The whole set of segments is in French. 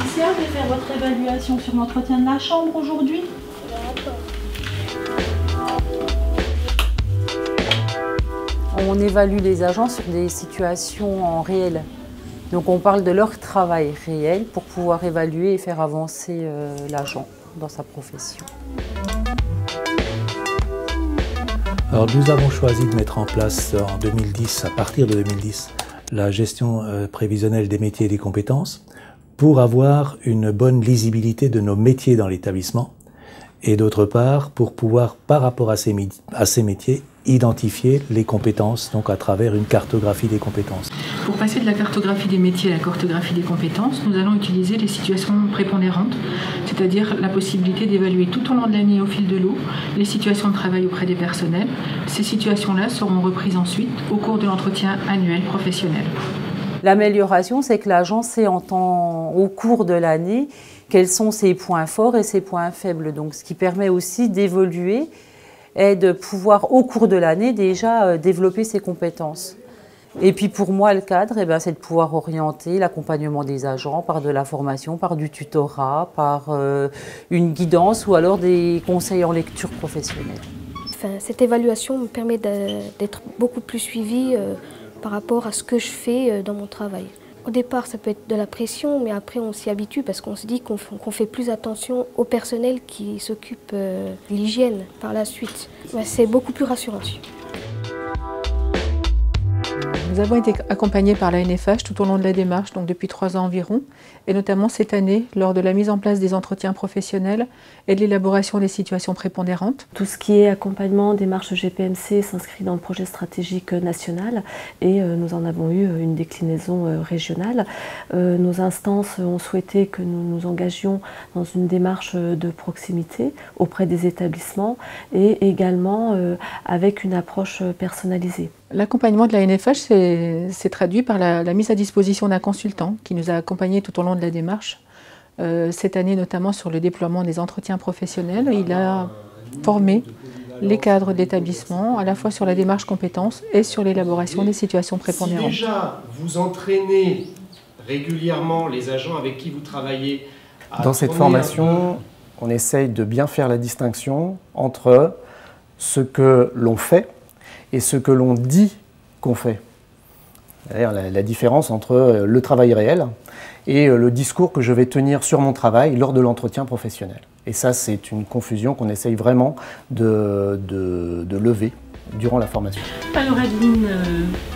nécessaire de faire votre évaluation sur l'entretien de la chambre aujourd'hui? On évalue les agents sur des situations en réel. Donc on parle de leur travail réel pour pouvoir évaluer et faire avancer l'agent dans sa profession. Alors nous avons choisi de mettre en place en 2010, à partir de 2010, la gestion prévisionnelle des métiers et des compétences pour avoir une bonne lisibilité de nos métiers dans l'établissement et d'autre part pour pouvoir, par rapport à ces métiers, identifier les compétences, donc à travers une cartographie des compétences. Pour passer de la cartographie des métiers à la cartographie des compétences, nous allons utiliser les situations prépondérantes, c'est-à-dire la possibilité d'évaluer tout au long de l'année au fil de l'eau les situations de travail auprès des personnels. Ces situations-là seront reprises ensuite au cours de l'entretien annuel professionnel. L'amélioration, c'est que l'agent sait au cours de l'année quels sont ses points forts et ses points faibles. Donc, ce qui permet aussi d'évoluer et de pouvoir, au cours de l'année, déjà développer ses compétences. Et puis pour moi, le cadre, c'est de pouvoir orienter l'accompagnement des agents par de la formation, par du tutorat, par une guidance ou alors des conseils en lecture professionnelle. Enfin, cette évaluation me permet d'être beaucoup plus suivie par rapport à ce que je fais dans mon travail. Au départ, ça peut être de la pression, mais après on s'y habitue parce qu'on se dit qu'on fait plus attention au personnel qui s'occupe de l'hygiène par la suite. C'est beaucoup plus rassurant. Nous avons été accompagnés par la NFH tout au long de la démarche, donc depuis 3 ans environ, et notamment cette année lors de la mise en place des entretiens professionnels et de l'élaboration des situations prépondérantes. Tout ce qui est accompagnement, démarche GPMC s'inscrit dans le projet stratégique national et nous en avons eu une déclinaison régionale. Nos instances ont souhaité que nous nous engagions dans une démarche de proximité auprès des établissements et également avec une approche personnalisée. L'accompagnement de la NFH s'est traduit par la mise à disposition d'un consultant qui nous a accompagnés tout au long de la démarche. Cette année notamment sur le déploiement des entretiens professionnels. Il a formé les cadres de l'établissement à la fois sur la démarche compétences et sur l'élaboration des situations prépondérantes. Si déjà vous entraînez régulièrement les agents avec qui vous travaillez dans cette formation, on essaye de bien faire la distinction entre ce que l'on fait et ce que l'on dit qu'on fait. C'est-à-dire la différence entre le travail réel et le discours que je vais tenir sur mon travail lors de l'entretien professionnel. Et ça, c'est une confusion qu'on essaye vraiment de lever durant la formation. Alors Adeline,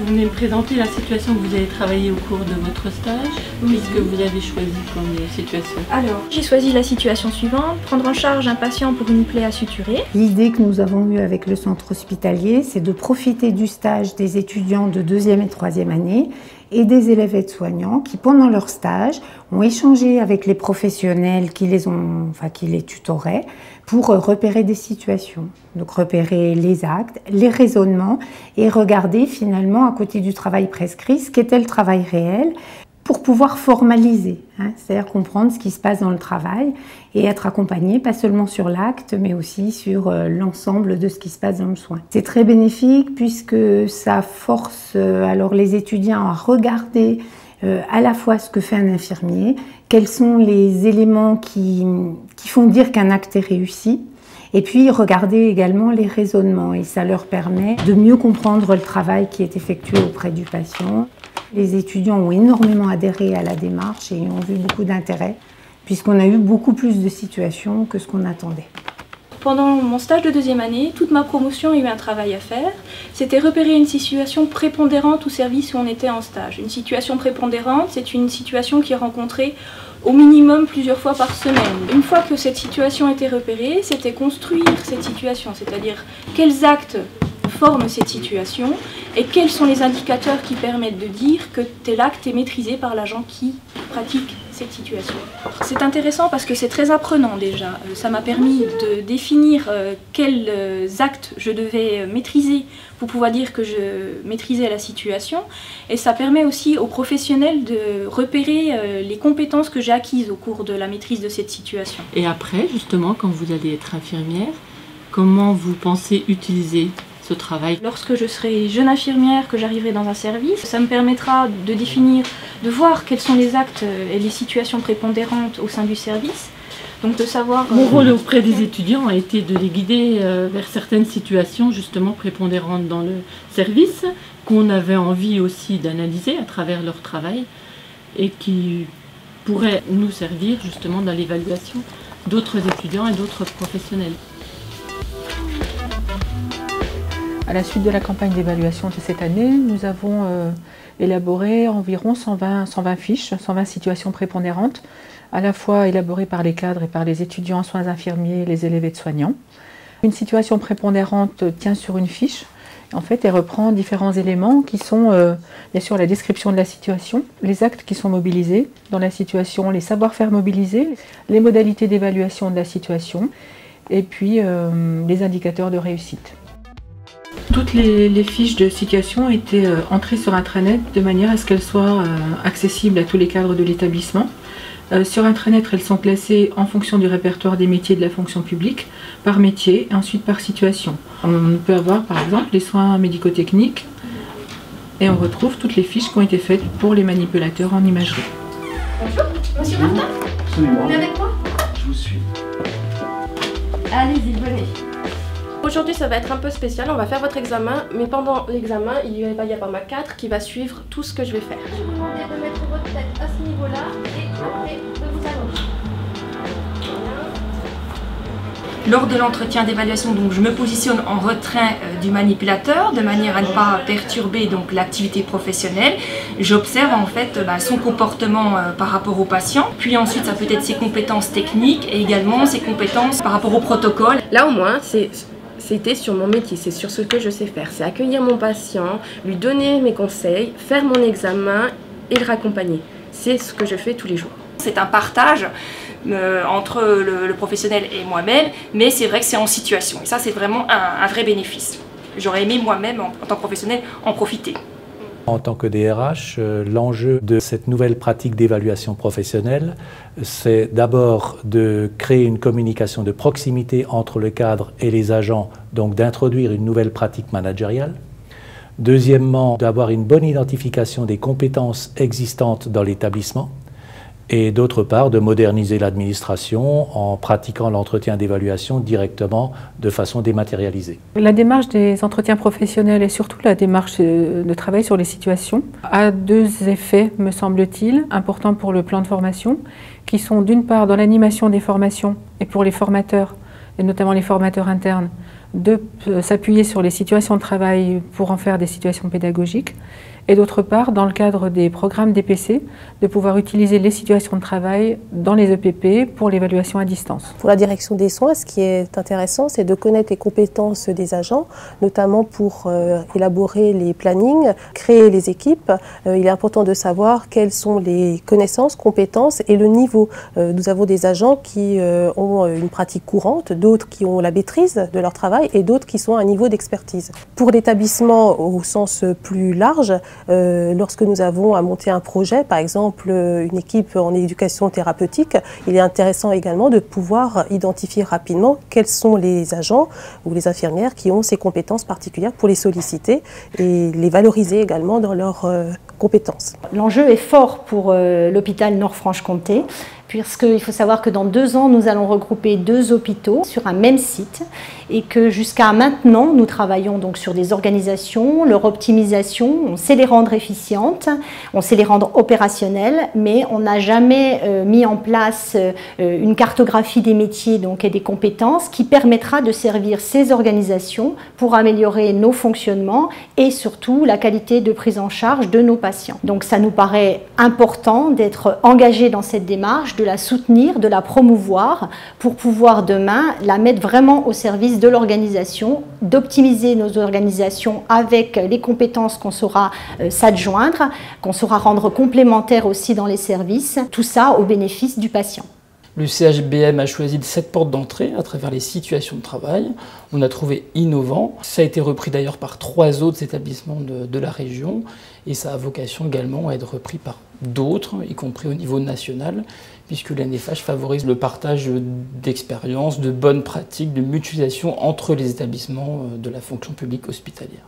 vous venez me présenter la situation que vous avez travaillée au cours de votre stage. Qu'est-ce que vous avez choisi comme situation? Alors, j'ai choisi la situation suivante, prendre en charge un patient pour une plaie à suturer. L'idée que nous avons eue avec le centre hospitalier, c'est de profiter du stage des étudiants de 2e et 3e année et des élèves aides-soignants qui, pendant leur stage, ont échangé avec les professionnels qui les tutoraient pour repérer des situations. Donc repérer les actes, les raisonnements et regarder finalement à côté du travail prescrit ce qu'était le travail réel pour pouvoir formaliser, c'est-à-dire comprendre ce qui se passe dans le travail et être accompagné pas seulement sur l'acte mais aussi sur l'ensemble de ce qui se passe dans le soin. C'est très bénéfique puisque ça force alors les étudiants à regarder à la fois ce que fait un infirmier, quels sont les éléments qui font dire qu'un acte est réussi, et puis regarder également les raisonnements, et ça leur permet de mieux comprendre le travail qui est effectué auprès du patient. Les étudiants ont énormément adhéré à la démarche et ont vu beaucoup d'intérêt, puisqu'on a eu beaucoup plus de situations que ce qu'on attendait. Pendant mon stage de 2e année, toute ma promotion a eu un travail à faire. C'était repérer une situation prépondérante au service où on était en stage. Une situation prépondérante, c'est une situation qui est rencontrée au minimum plusieurs fois par semaine. Une fois que cette situation était repérée, c'était construire cette situation, c'est-à-dire quels actes forment cette situation et quels sont les indicateurs qui permettent de dire que tel acte est maîtrisé par l'agent qui pratique cette situation. C'est intéressant parce que c'est très apprenant déjà. Ça m'a permis de définir quels actes je devais maîtriser pour pouvoir dire que je maîtrisais la situation. Et ça permet aussi aux professionnels de repérer les compétences que j'ai acquises au cours de la maîtrise de cette situation. Et après, justement, quand vous allez être infirmière, comment vous pensez utiliser ce travail? Lorsque je serai jeune infirmière, que j'arriverai dans un service, ça me permettra de définir, de voir quels sont les actes et les situations prépondérantes au sein du service. Donc de savoir... Mon rôle auprès des étudiants a été de les guider vers certaines situations justement prépondérantes dans le service, qu'on avait envie aussi d'analyser à travers leur travail et qui pourraient nous servir justement dans l'évaluation d'autres étudiants et d'autres professionnels. À la suite de la campagne d'évaluation de cette année, nous avons élaboré environ 120 fiches, 120 situations prépondérantes, à la fois élaborées par les cadres et par les étudiants en soins infirmiers, les élèves aides-soignants. Une situation prépondérante tient sur une fiche. En fait, elle reprend différents éléments qui sont bien sûr la description de la situation, les actes qui sont mobilisés dans la situation, les savoir-faire mobilisés, les modalités d'évaluation de la situation et puis les indicateurs de réussite. Toutes les fiches de situation étaient entrées sur intranet de manière à ce qu'elles soient accessibles à tous les cadres de l'établissement. Sur intranet, elles sont classées en fonction du répertoire des métiers de la fonction publique, par métier et ensuite par situation. On peut avoir par exemple les soins médico-techniques et on retrouve toutes les fiches qui ont été faites pour les manipulateurs en imagerie. Bonjour, monsieur Martin. Absolument. Vous venez avec moi? Je vous suis. Allez-y, venez. Aujourd'hui, ça va être un peu spécial, on va faire votre examen, mais pendant l'examen, il va y avoir ma cadre qui va suivre tout ce que je vais faire. Je vais vous demander de mettre votre tête à ce niveau-là et après de vous allonger. Lors de l'entretien d'évaluation, donc, je me positionne en retrait du manipulateur de manière à ne pas perturber donc l'activité professionnelle. J'observe en fait son comportement par rapport au patient, puis ensuite ça peut être ses compétences techniques et également ses compétences par rapport au protocole. Là au moins, c'était sur mon métier, c'est sur ce que je sais faire. C'est accueillir mon patient, lui donner mes conseils, faire mon examen et le raccompagner. C'est ce que je fais tous les jours. C'est un partage entre le professionnel et moi-même, mais c'est vrai que c'est en situation. Et ça, c'est vraiment un vrai bénéfice. J'aurais aimé moi-même, en tant que professionnel, en profiter. En tant que DRH, l'enjeu de cette nouvelle pratique d'évaluation professionnelle, c'est d'abord de créer une communication de proximité entre le cadre et les agents, donc d'introduire une nouvelle pratique managériale. Deuxièmement, d'avoir une bonne identification des compétences existantes dans l'établissement. Et d'autre part, de moderniser l'administration en pratiquant l'entretien d'évaluation directement de façon dématérialisée. La démarche des entretiens professionnels et surtout la démarche de travail sur les situations a deux effets, me semble-t-il, importants pour le plan de formation, qui sont d'une part dans l'animation des formations et pour les formateurs, et notamment les formateurs internes, de s'appuyer sur les situations de travail pour en faire des situations pédagogiques, et d'autre part, dans le cadre des programmes DPC, de pouvoir utiliser les situations de travail dans les EPP pour l'évaluation à distance. Pour la direction des soins, ce qui est intéressant, c'est de connaître les compétences des agents, notamment pour élaborer les plannings, créer les équipes. Il est important de savoir quelles sont les connaissances, compétences et le niveau. Nous avons des agents qui ont une pratique courante, d'autres qui ont la maîtrise de leur travail et d'autres qui sont à un niveau d'expertise. Pour l'établissement au sens plus large, lorsque nous avons à monter un projet, par exemple une équipe en éducation thérapeutique, il est intéressant également de pouvoir identifier rapidement quels sont les agents ou les infirmières qui ont ces compétences particulières pour les solliciter et les valoriser également dans leurs compétences. L'enjeu est fort pour l'hôpital Nord-Franche-Comté, puisqu'il faut savoir que dans 2 ans, nous allons regrouper 2 hôpitaux sur un même site et que jusqu'à maintenant, nous travaillons donc sur des organisations, leur optimisation, on sait les rendre efficientes, on sait les rendre opérationnelles, mais on n'a jamais mis en place une cartographie des métiers donc, et des compétences qui permettra de servir ces organisations pour améliorer nos fonctionnements et surtout la qualité de prise en charge de nos patients. Donc ça nous paraît important d'être engagés dans cette démarche, de la soutenir, de la promouvoir pour pouvoir demain la mettre vraiment au service de l'organisation, d'optimiser nos organisations avec les compétences qu'on saura s'adjoindre, qu'on saura rendre complémentaires aussi dans les services, tout ça au bénéfice du patient. Le CHBM a choisi 7 portes d'entrée à travers les situations de travail. On a trouvé innovant. Ça a été repris d'ailleurs par 3 autres établissements de la région et ça a vocation également à être repris par d'autres, y compris au niveau national, puisque l'ANFH favorise le partage d'expériences, de bonnes pratiques, de mutualisation entre les établissements de la fonction publique hospitalière.